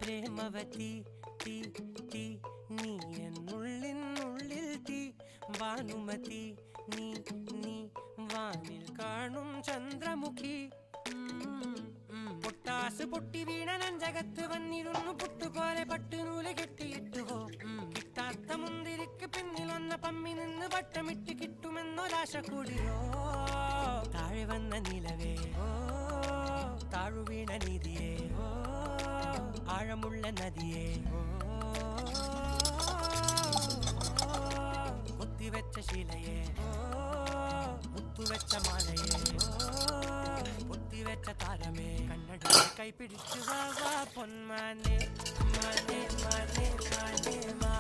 പ്രേമവതി തീ തീ നീ എന്നുള്ളിൽ തീ ഭാനുമതി നീ നീ വാനിൽ കാണും ചന്ദ്രമുഖി പൊട്ടാസ് പൊട്ടി വീണ നെഞ്ചകത്ത് വന്നിരുന്നു പുട്ടുപോലെ പട്ടുനൂല് കെട്ടിയിട്ടുവോ കിട്ടാത്ത മുന്തിരിക്ക് പിന്നിൽ വന്ന പമ്മി നിന്ന് വട്ടമിട്ട് കിട്ടുമെന്നൊരാശ കൂടിയോ താഴെ വന്ന നിലവേ താഴു വീണ നിധിയേ ആഴമുള്ള നദിയേ കൊത്തിവെച്ച ശിലയേ മുത്തുവെച്ച മാലയേ പൊത്തിവെച്ച താരമേ കണ്ണട കൈപിടിച്ചു വാ പൊന്മാനെ മാനെ മാനെ മാനെ മാ